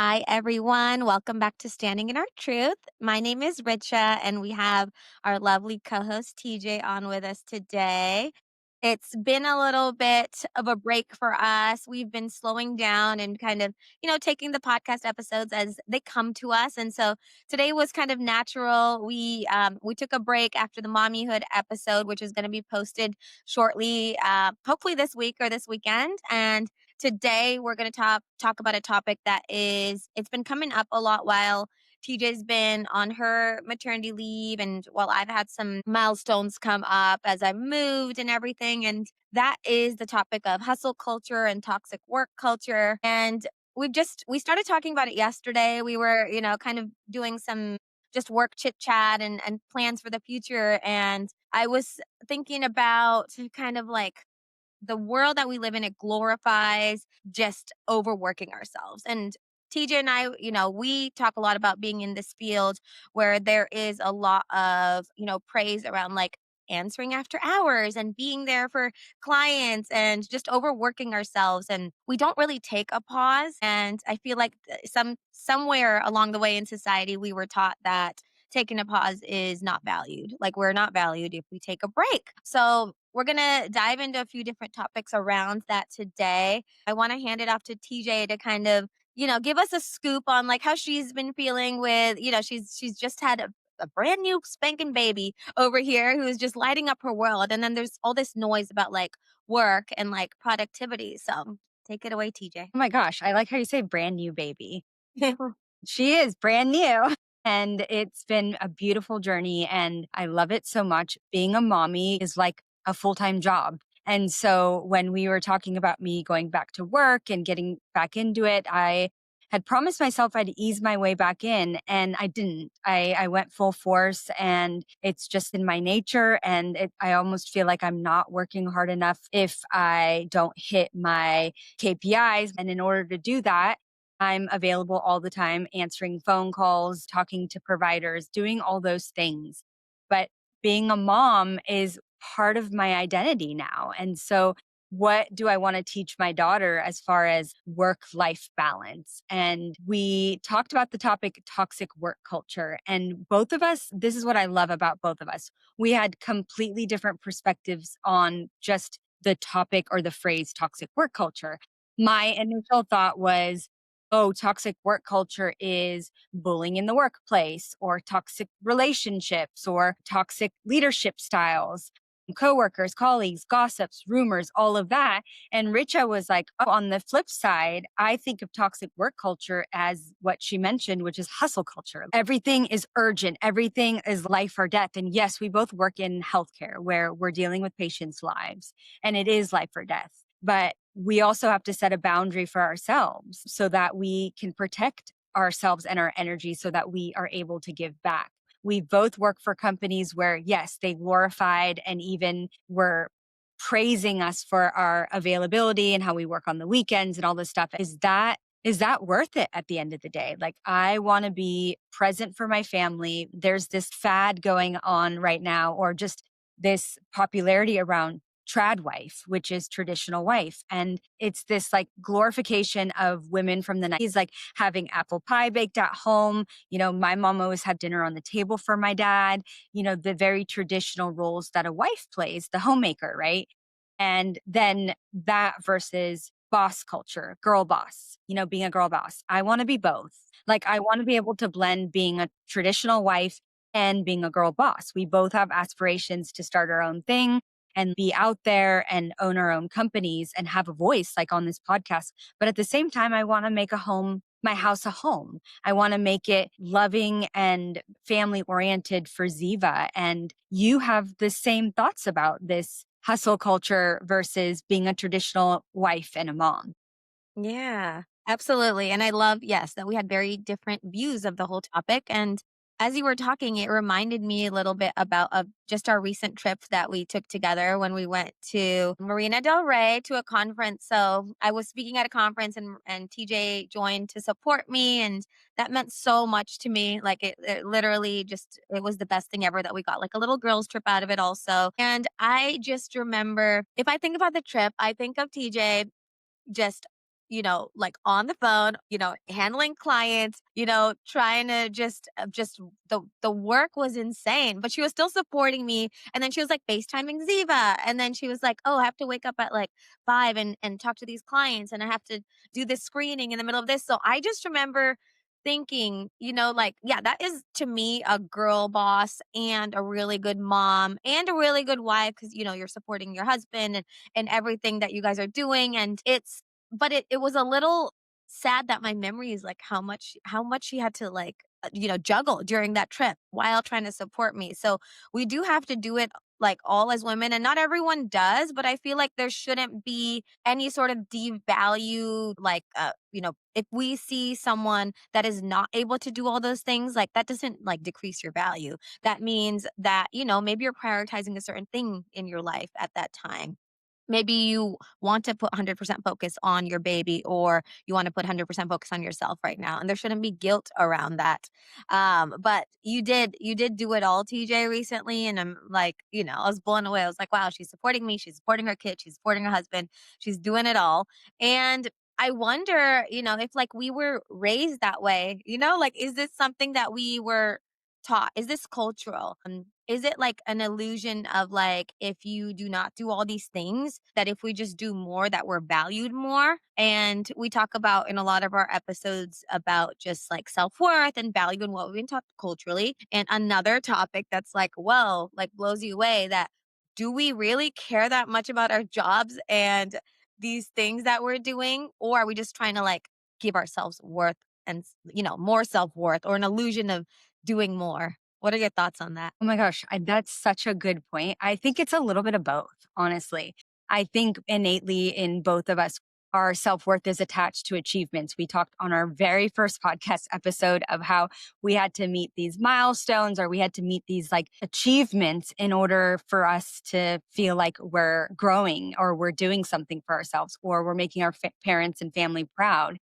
Hi, everyone. Welcome back to Standing in Our Truth. My name is Richa, and we have our lovely co host TJ on with us today. It's been a little bit of a break for us. We've been slowing down and kind of, taking the podcast episodes as they come to us. And so today was kind of natural. We took a break after the mommyhood episode, which is going to be posted shortly, hopefully this week or this weekend. And today we're going to talk about a topic that it's been coming up a lot while TJ's been on her maternity leave and while I've had some milestones come up as I moved and everything. And that is the topic of hustle culture and toxic work culture. And we started talking about it yesterday. We were, kind of doing some just work chit chat and plans for the future. And I was thinking about kind of like the world that we live in, it glorifies just overworking ourselves. And TJ and I, we talk a lot about being in this field where there is a lot of, praise around like answering after hours and being there for clients and just overworking ourselves, and we don't really take a pause. And I feel like somewhere along the way in society we were taught that taking a pause is not valued. Like we're not valued if we take a break. So we're going to dive into a few different topics around that today. I want to hand it off to TJ to kind of, give us a scoop on like how she's been feeling with, she's just had a brand new spanking baby over here who's just lighting up her world. And then there's all this noise about like work and like productivity. So take it away, TJ. Oh my gosh, I like how you say brand new baby. She is brand new. And it's been a beautiful journey and I love it so much. Being a mommy is like a full-time job. And so when we were talking about me going back to work and getting back into it, I had promised myself I'd ease my way back in and I didn't. I went full force and it's just in my nature. And I almost feel like I'm not working hard enough if I don't hit my KPIs. And in order to do that, I'm available all the time, answering phone calls, talking to providers, doing all those things. But being a mom is part of my identity now. And so, what do I want to teach my daughter as far as work life balance? And we talked about the topic toxic work culture. And both of us, this is what I love about both of us. We had completely different perspectives on just the topic or the phrase toxic work culture. My initial thought was, oh, toxic work culture is bullying in the workplace or toxic relationships or toxic leadership styles, coworkers, colleagues, gossips, rumors, all of that. And Richa was like, oh, on the flip side, I think of toxic work culture as what she mentioned, which is hustle culture. Everything is urgent. Everything is life or death. And yes, we both work in healthcare where we're dealing with patients' lives and it is life or death. But we also have to set a boundary for ourselves so that we can protect ourselves and our energy so that we are able to give back. We both work for companies where, yes, they glorified and even were praising us for our availability and how we work on the weekends and all this stuff. Is that worth it at the end of the day? Like, I want to be present for my family. There's this fad going on right now, or just this popularity around trad wife, which is traditional wife. And it's this like glorification of women from the 90s, like having apple pie baked at home. My mom always had dinner on the table for my dad, the very traditional roles that a wife plays, the homemaker, right? And then that versus boss culture, girl boss, being a girl boss. I want to be both. Like, I want to be able to blend being a traditional wife and being a girl boss. We both have aspirations to start our own thing and be out there and own our own companies and have a voice like on this podcast. But at the same time, I want to make my house a home. I want to make it loving and family oriented for Ziva. And you have the same thoughts about this hustle culture versus being a traditional wife and a mom. Yeah, absolutely. And I love, yes, that we had very different views of the whole topic. And as you were talking, it reminded me a little bit about just our recent trip that we took together when we went to Marina Del Rey to a conference. So I was speaking at a conference and TJ joined to support me. And that meant so much to me. Like it literally just, it was the best thing ever that we got like a little girls trip out of it also. And I just remember, if I think about the trip, I think of TJ just like on the phone, handling clients, trying to just the work was insane, but she was still supporting me. And then she was like FaceTiming Ziva. And then she was like, "Oh, I have to wake up at like 5 and talk to these clients and I have to do this screening in the middle of this." So I just remember thinking, like, yeah, that is to me a girl boss and a really good mom and a really good wife because, you're supporting your husband and everything that you guys are doing. And but it was a little sad that my memory is like how much she had to like, juggle during that trip while trying to support me. So we do have to do it like all as women and not everyone does, but I feel like there shouldn't be any sort of devalue like if we see someone that is not able to do all those things, like that doesn't like decrease your value. That means that, maybe you're prioritizing a certain thing in your life at that time. Maybe you want to put 100% focus on your baby or you want to put 100% focus on yourself right now, and there shouldn't be guilt around that. But you did do it all, TJ, recently, and I'm like, I was blown away. I was like, wow, she's supporting me, she's supporting her kid, she's supporting her husband, she's doing it all. And I wonder, if like we were raised that way, like is this something that we were taught? Is this cultural? Is it like an illusion of like if you do not do all these things, that if we just do more, that we're valued more? And we talk about in a lot of our episodes about just like self worth and value and what we've been taught culturally. And another topic that's like, whoa, like blows you away that do we really care that much about our jobs and these things that we're doing? Or are we just trying to like give ourselves worth and, more self worth or an illusion of doing more? What are your thoughts on that? Oh my gosh, that's such a good point. I think it's a little bit of both, honestly. I think innately in both of us, our self worth is attached to achievements. We talked on our very first podcast episode of how we had to meet these milestones or we had to meet these like achievements in order for us to feel like we're growing or we're doing something for ourselves or we're making our parents and family proud.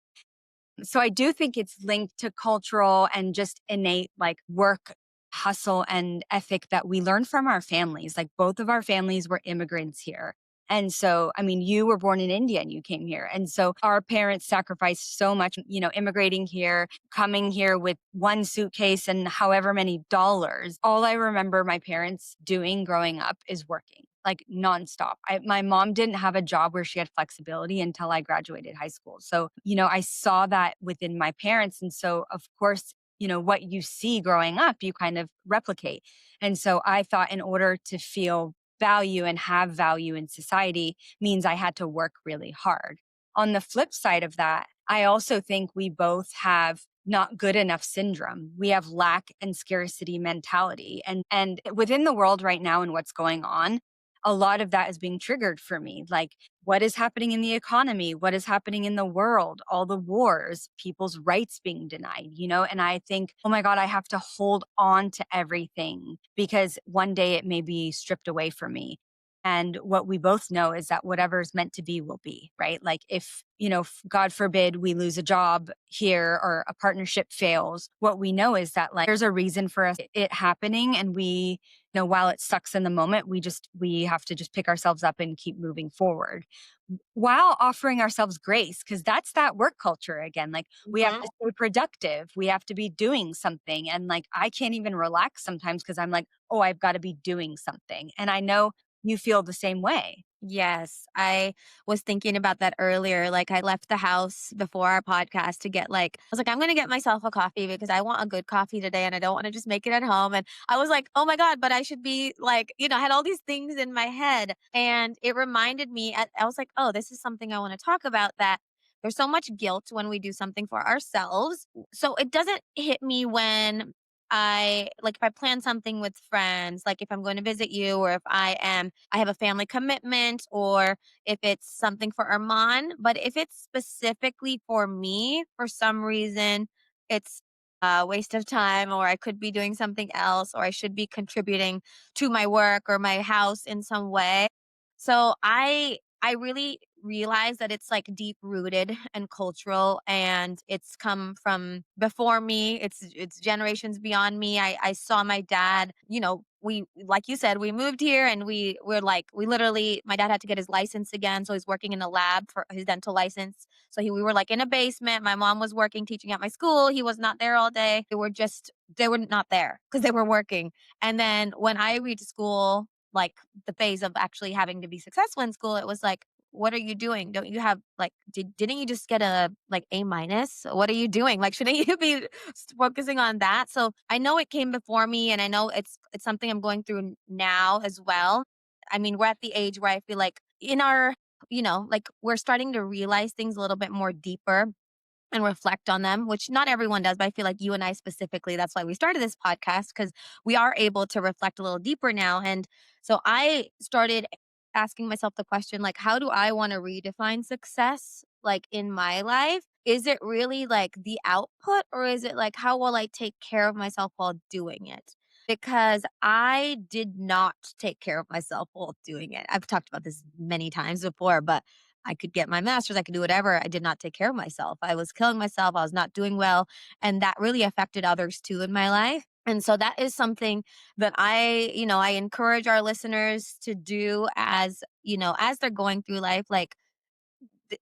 So I do think it's linked to cultural and just innate like work hustle and ethic that we learn from our families. Like both of our families were immigrants here. And so, I mean, you were born in India and you came here. And so our parents sacrificed so much, immigrating here, coming here with one suitcase and however many dollars. All I remember my parents doing growing up is working like nonstop. My mom didn't have a job where she had flexibility until I graduated high school. So, I saw that within my parents. And so, of course, what you see growing up, you kind of replicate. And so I thought in order to feel value and have value in society means I had to work really hard. On the flip side of that, I also think we both have not good enough syndrome. We have lack and scarcity mentality. And within the world right now and what's going on, a lot of that is being triggered for me. Like, what is happening in the economy? What is happening in the world? All the wars, people's rights being denied, And I think, oh my God, I have to hold on to everything because one day it may be stripped away from me. And what we both know is that whatever's meant to be will be, right? Like if, God forbid we lose a job here or a partnership fails, what we know is that like there's a reason for it happening and we while it sucks in the moment, we have to just pick ourselves up and keep moving forward while offering ourselves grace because that's that work culture again. Like we have Mhm. to stay productive, we have to be doing something, and like I can't even relax sometimes because I'm like, oh, I've got to be doing something, and I know you feel the same way. Yes, I was thinking about that earlier. Like, I left the house before our podcast to get I was like, I'm going to get myself a coffee because I want a good coffee today and I don't want to just make it at home. And I was like, oh my God, but I should be like, I had all these things in my head. And it reminded me, I was like, oh, this is something I want to talk about that. There's so much guilt when we do something for ourselves. So it doesn't hit me when if I plan something with friends, like if I'm going to visit you or if I have a family commitment or if it's something for Armand, but if it's specifically for me, for some reason, it's a waste of time or I could be doing something else or I should be contributing to my work or my house in some way. So I really realize that it's like deep rooted and cultural and it's come from before me. It's generations beyond me. I saw my dad, we like you said, we moved here and we're like we literally my dad had to get his license again, so he's working in a lab for his dental license. So we were like in a basement. My mom was working, teaching at my school. He was not there all day. They were not there because they were working. And then when I reached school, like the phase of actually having to be successful in school, it was like, what are you doing? Don't you have like didn't you just get a like A minus? What are you doing? Like shouldn't you be focusing on that? So I know it came before me and I know it's something I'm going through now as well. I mean, we're at the age where I feel like in our, like we're starting to realize things a little bit more deeper and reflect on them, which not everyone does, but I feel like you and I specifically, that's why we started this podcast because we are able to reflect a little deeper now. And so I started asking myself the question, like, how do I want to redefine success, like in my life? Is it really like the output, or is it like how will I take care of myself while doing it? Because I did not take care of myself while doing it. I've talked about this many times before, but I could get my master's, I could do whatever. I did not take care of myself. I was killing myself. I was not doing well. And that really affected others too in my life. And so that is something that I encourage our listeners to do as they're going through life. Like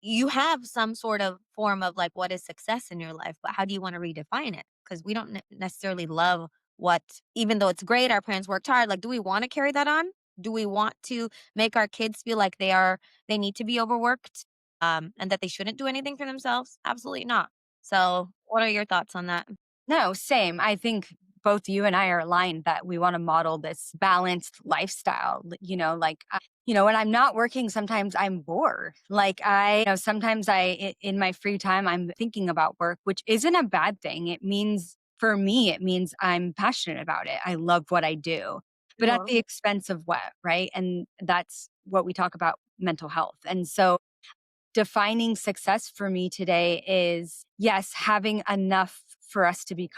you have some sort of form of like what is success in your life, but how do you want to redefine it? Because we don't necessarily love what, even though it's great, our parents worked hard. Like, do we want to carry that on? Do we want to make our kids feel like they need to be overworked, and that they shouldn't do anything for themselves? Absolutely not. So, what are your thoughts on that? No, same. I think both you and I are aligned that we want to model this balanced lifestyle. When I'm not working, sometimes I'm bored. Sometimes in my free time, I'm thinking about work, which isn't a bad thing. It means, for me, it means I'm passionate about it. I love what I do, but at Sure. the expense of what, right? And that's what we talk about mental health. And so defining success for me today is, yes, having enough for us to be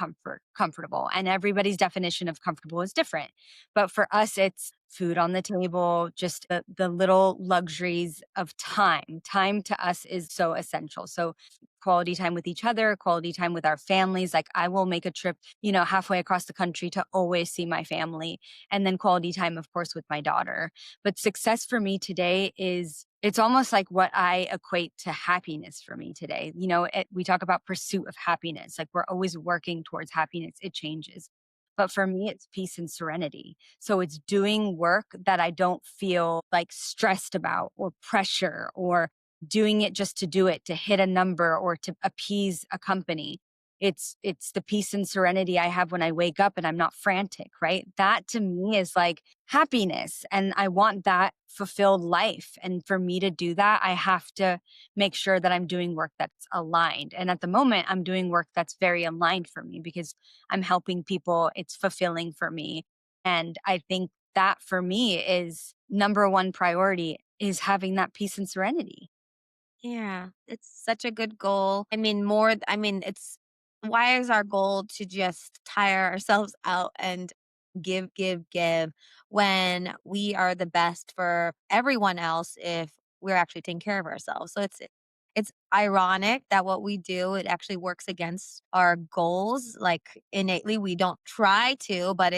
comfortable, and everybody's definition of comfortable is different, but for us it's food on the table, just the little luxuries of time to us is so essential. So quality time with each other, quality time with our families. Like I will make a trip, halfway across the country to always see my family, and then quality time of course with my daughter. But success for me today is, it's almost like what I equate to happiness for me today. We talk about pursuit of happiness, like we're always working towards happiness. It changes. But for me, it's peace and serenity. So it's doing work that I don't feel like stressed about or pressure, or doing it just to do it, to hit a number or to appease a company. It's the peace and serenity I have when I wake up and I'm not frantic, right? That to me is like happiness, and I want that fulfilled life. And for me to do that, I have to make sure that I'm doing work that's aligned. And at the moment, I'm doing work that's very aligned for me because I'm helping people. It's fulfilling for me. And I think that for me is number one priority, is having that peace and serenity. Yeah, it's such a good goal. It's why is our goal to just tire ourselves out and give, give, give when we are the best for everyone else if we're actually taking care of ourselves. So it's ironic that what we do, it actually works against our goals. Like innately we don't try to, but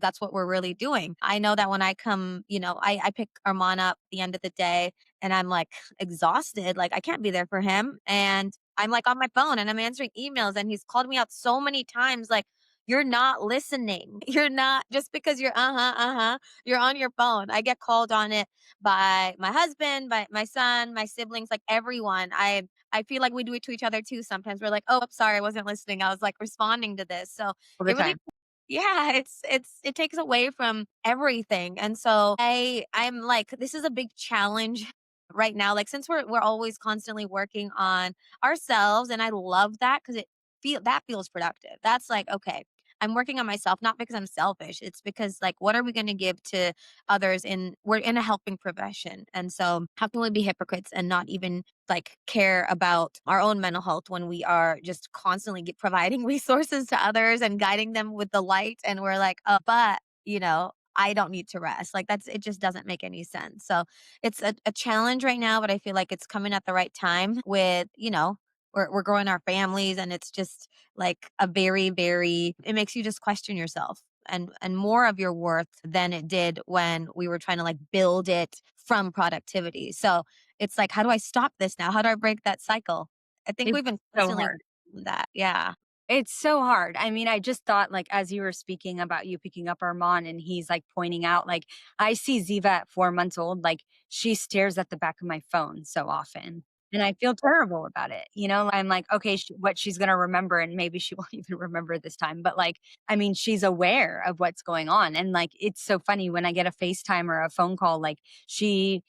that's what we're really doing. I know that when I come, I pick Armand up at the end of the day and I'm like exhausted. Like I can't be there for him. And I'm like on my phone and I'm answering emails and he's called me out so many times like you're not listening. You're not just because you're you're on your phone. I get called on it by my husband, by my son, my siblings, like everyone. I feel like we do it to each other too sometimes. We're like, "Oh, I'm sorry, I wasn't listening. I was like responding to this." So, All the it really time. yeah, it takes away from everything. And so I'm like this is a big challenge right now. Like since we're always constantly working on ourselves and I love that cuz that feels productive. That's like okay, I'm working on myself not because I'm selfish. It's because like what are we going to give to others we're in a helping profession. And so how can we be hypocrites and not even like care about our own mental health when we are just constantly providing resources to others and guiding them with the light and we're like, "Oh, but, I don't need to rest." Like it just doesn't make any sense. So it's a challenge right now, but I feel like it's coming at the right time with, we're growing our families and it's just like a very, very it makes you just question yourself. and more of your worth than it did when we were trying to like build it from productivity. So it's like, how do I stop this now? How do I break that cycle? I think It's we've been so constantly hard. that. Yeah. It's so hard. I mean, I just thought, like, as you were speaking about you picking up Armand and he's like pointing out, like, I see Ziva at 4 months old, like, she stares at the back of my phone so often. And I feel terrible about it. I'm like, okay, what she's going to remember, and maybe she won't even remember this time. But like, I mean, she's aware of what's going on. And like, it's so funny when I get a FaceTime or a phone call, like, she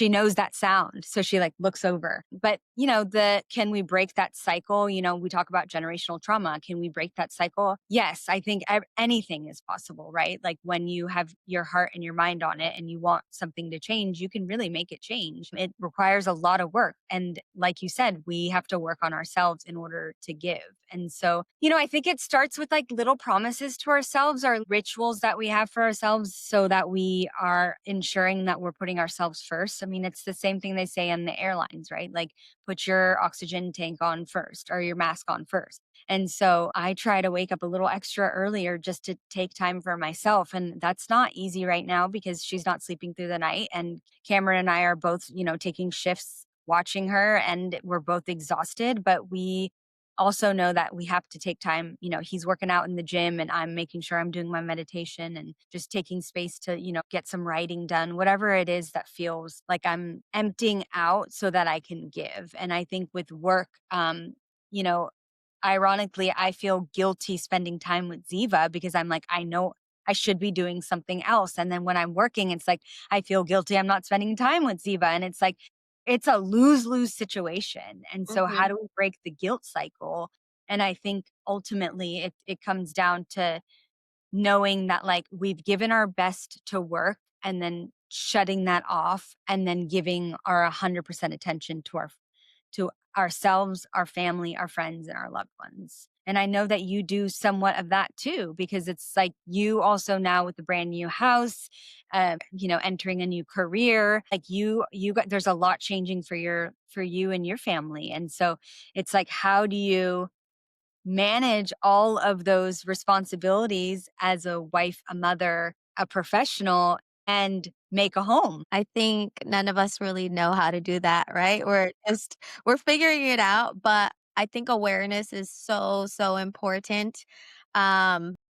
knows that sound, so she like looks over. But the can we break that cycle? We talk about generational trauma. Can we break that cycle? Yes, I think anything is possible, right? Like when you have your heart and your mind on it and you want something to change, you can really make it change. It requires a lot of work, and like you said, we have to work on ourselves in order to give. And so, I think it starts with like little promises to ourselves, our rituals that we have for ourselves, so that we are ensuring that we're putting ourselves first. I mean, it's the same thing they say on the airlines, right? Like, put your oxygen tank on first or your mask on first. And so I try to wake up a little extra earlier just to take time for myself. And that's not easy right now because she's not sleeping through the night. And Cameron and I are both, taking shifts watching her, and we're both exhausted, but we also know that we have to take time. He's working out in the gym and I'm making sure I'm doing my meditation and just taking space to, get some writing done, whatever it is that feels like I'm emptying out so that I can give. And I think with work, you know, ironically, I feel guilty spending time with Ziva because I'm like, I know I should be doing something else. And then when I'm working, it's like, I feel guilty I'm not spending time with Ziva. And it's like, it's a lose lose situation. And so, how Hmm. do we break the guilt cycle? And I think ultimately it comes down to knowing that like we've given our best to work and then shutting that off and then giving our 100% attention to ourselves, our family, our friends, and our loved ones. And I know that you do somewhat of that too, because it's like you also now with the brand new house, entering a new career, like you got there's a lot changing for you and your family. And so it's like, how do you manage all of those responsibilities as a wife, a mother, a professional, and make a home? I think none of us really know how to do that, right? We're figuring it out, but I think awareness is so, so important.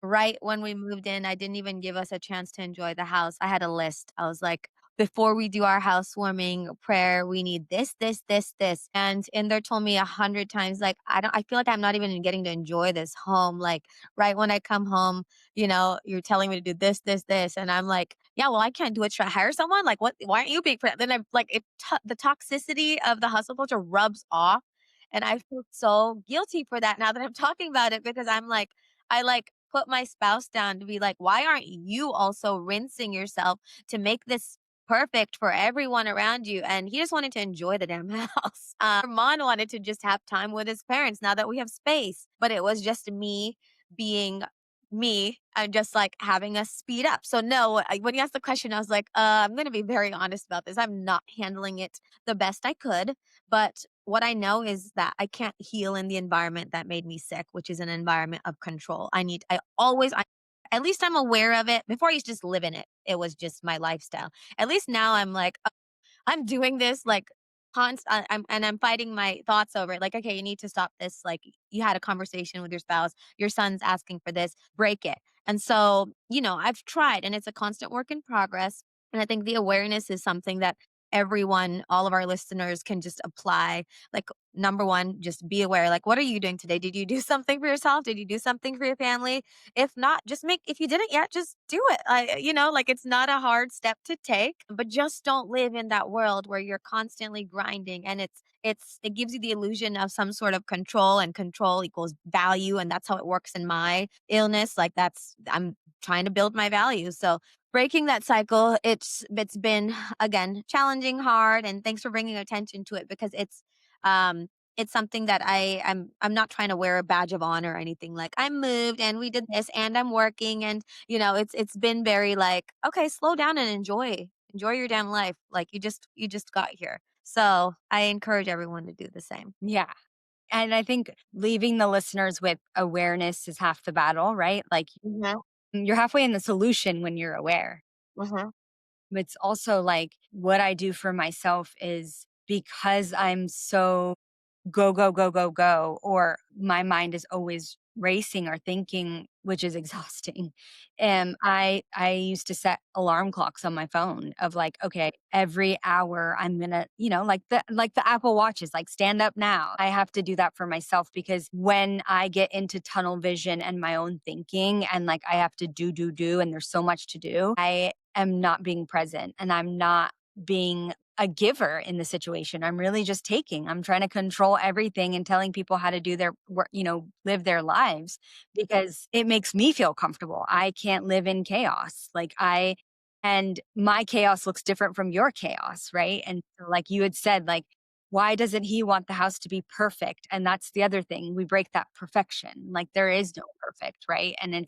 Right when we moved in, I didn't even give us a chance to enjoy the house. I had a list. I was like, before we do our housewarming prayer, we need this, this, this, this. And in there told me 100 times, like, I feel like I'm not even getting to enjoy this home. Like right when I come home, you're telling me to do this, this, this. And I'm like, yeah, well, I can't do it. Should I hire someone? Like, what? Why aren't you being? Then I'm like, the toxicity of the hustle culture rubs off, and I feel so guilty for that now that I'm talking about it because I'm like, I like put my spouse down to be like, why aren't you also rinsing yourself to make this perfect for everyone around you? And he just wanted to enjoy the damn house. Armand wanted to just have time with his parents now that we have space, but it was just me being me and just like having us speed up. So no, when you asked the question, I was like, I'm going to be very honest about this. I'm not handling it the best I could, but what I know is that I can't heal in the environment that made me sick, which is an environment of control. At least I'm aware of it. Before I used to just live in it. It was just my lifestyle. At least now I'm like, I'm doing this like I'm fighting my thoughts over it. Like, okay, you need to stop this. Like, you had a conversation with your spouse, your son's asking for this, break it. And so, I've tried and it's a constant work in progress. And I think the awareness is something that everyone, all of our listeners can just apply. Like, number one, just be aware. Like, what are you doing today? Did you do something for yourself? Did you do something for your family? If not, if you didn't yet, just do it. Like it's not a hard step to take, but just don't live in that world where you're constantly grinding and it gives you the illusion of some sort of control, and control equals value. And that's how it works in my illness. I'm trying to build my value. So breaking that cycle, it's been again challenging, hard, and thanks for bringing attention to it because um it's something that I'm not trying to wear a badge of honor or anything. Like, I moved and we did this and I'm working, and it's been very like, okay, slow down and enjoy your damn life. Like, you just got here. So I encourage everyone to do the same. Yeah. And I think leaving the listeners with awareness is half the battle, right? Like, Mhm. You're halfway in the solution when you're aware. Mhm. It's also like what I do for myself is because I'm so go, go, go, go, go, or my mind is always racing or thinking, which is exhausting. I used to set alarm clocks on my phone of like, okay, every hour I'm gonna, like the Apple Watches, like stand up now. I have to do that for myself because when I get into tunnel vision and my own thinking and like I have to do, and there's so much to do, I am not being present and I'm not being a giver in the situation. I'm really just taking. I'm trying to control everything and telling people how to do their work, live their lives because it makes me feel comfortable. I can't live in chaos. And my chaos looks different from your chaos, right? And so like you had said, like, why doesn't he want the house to be perfect? And that's the other thing. We break that perfection. Like there is no perfect, right? And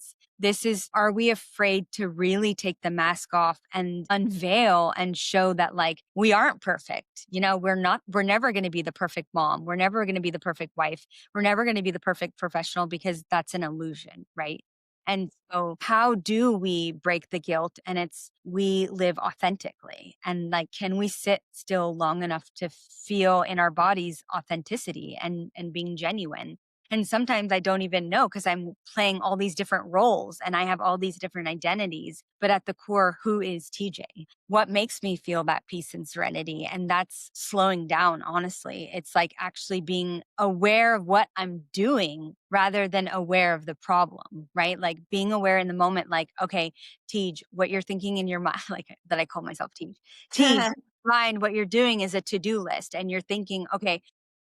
are we afraid to really take the mask off and unveil and show that like we aren't perfect? We're never going to be the perfect mom. We're never going to be the perfect wife. We're never going to be the perfect professional because that's an illusion, right? And so how do we break the guilt? And it's we live authentically. And like, can we sit still long enough to feel in our bodies authenticity and being genuine? And sometimes I don't even know because I'm playing all these different roles and I have all these different identities. But at the core, who is TJ? What makes me feel that peace and serenity? And that's slowing down, honestly. It's like actually being aware of what I'm doing rather than aware of the problem, right? Like being aware in the moment, like, okay, Tej, what you're thinking in your mind, like that I call myself Tej. Tej, mind, what you're doing is a to do list and you're thinking, okay,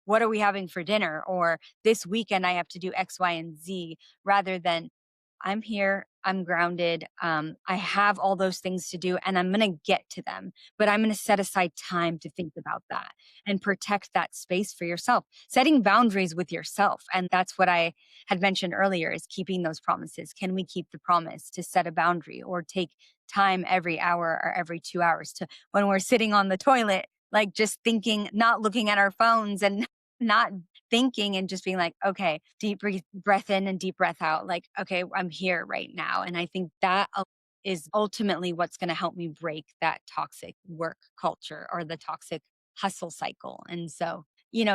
what are we having for dinner? Or this weekend I have to do X, Y, and Z rather than I'm here, I'm grounded. I have all those things to do and I'm going to get to them, but I'm going to set aside time to think about that and protect that space for yourself, setting boundaries with yourself. And that's what I had mentioned earlier is keeping those promises. Can we keep the promise to set a boundary or take time every hour or every 2 hours to when we're sitting on the toilet, like just thinking, not looking at our phones and not thinking and just being like, okay, breath in and deep breath out. Like, okay, I'm here right now. And I think that is ultimately what's going to help me break that toxic work culture or the toxic hustle cycle. And so,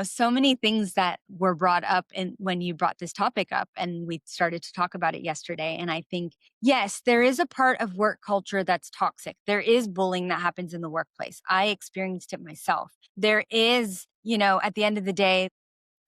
so many things that were brought up and when you brought this topic up and we started to talk about it yesterday. And I think, yes, there is a part of work culture that's toxic. There is bullying that happens in the workplace. I experienced it myself. There is, at the end of the day,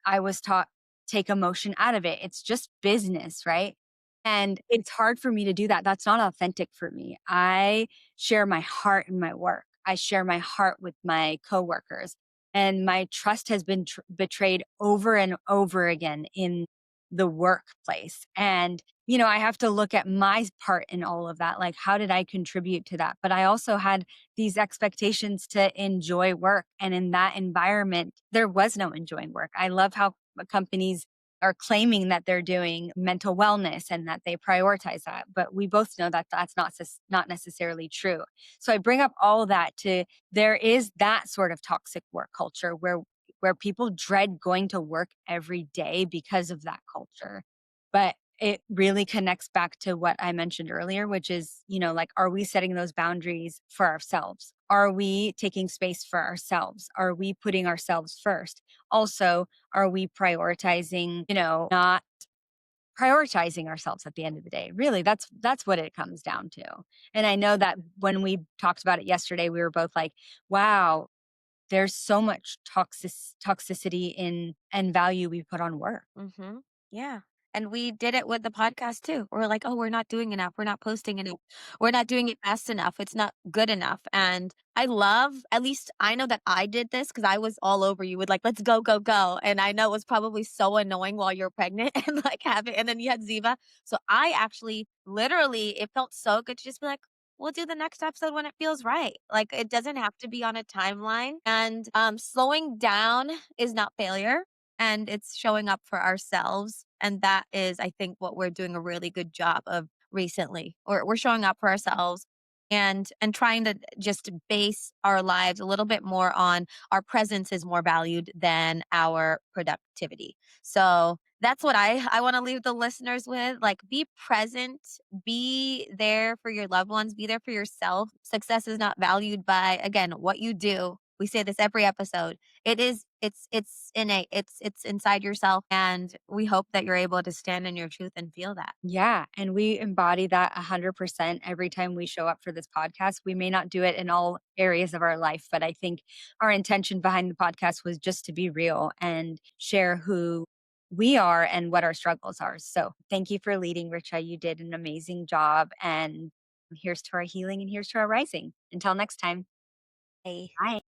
I was taught take emotion out of it. It's just business, right? And it's hard for me to do that. That's not authentic for me. I share my heart in my work. I share my heart with my coworkers. And my trust has been betrayed over and over again in the workplace. And, I have to look at my part in all of that. Like, how did I contribute to that? But I also had these expectations to enjoy work. And in that environment, there was no enjoying work. I love how companies are claiming that they're doing mental wellness and that they prioritize that. But we both know that that's not necessarily true. So I bring up all that to there is that sort of toxic work culture where people dread going to work every day because of that culture. But it really connects back to what I mentioned earlier, which is, like, are we setting those boundaries for ourselves? Are we taking space for ourselves? Are we putting ourselves first? Also, are we prioritizing, not prioritizing ourselves at the end of the day? Really, that's what it comes down to. And I know that when we talked about it yesterday, we were both like, wow, there's so much toxicity in and value we put on work. Mhm. Yeah. And we did it with the podcast too. We're like, "Oh, we're not doing enough. We're not posting enough. We're not doing it fast enough. It's not good enough." And I love at least I know that I did this because I was all over you with like, "Let's go, go, go." And I know it was probably so annoying while you're pregnant and like having and then you had Ziva. So I actually literally it felt so good to just be like, "We'll do the next episode when it feels right." Like it doesn't have to be on a timeline. And slowing down is not failure and it's showing up for ourselves. And that is, I think, what we're doing a really good job of recently. Or we're showing up for ourselves and trying to just base our lives a little bit more on our presence is more valued than our productivity. So That's what I wanna leave the listeners with, like, be present, be there for your loved ones, be there for yourself. Success is not valued by, again, what you do. We say this every episode. It's innate, it's inside yourself, and we hope that you're able to stand in your truth and feel that. Yeah, and we embody that 100% every time we show up for this podcast. We may not do it in all areas of our life, but I think our intention behind the podcast was just to be real and share who we are and what our struggles are. So, thank you for leading, Richa. You did an amazing job. And here's to our healing and here's to our rising. Until next time. Bye. Bye.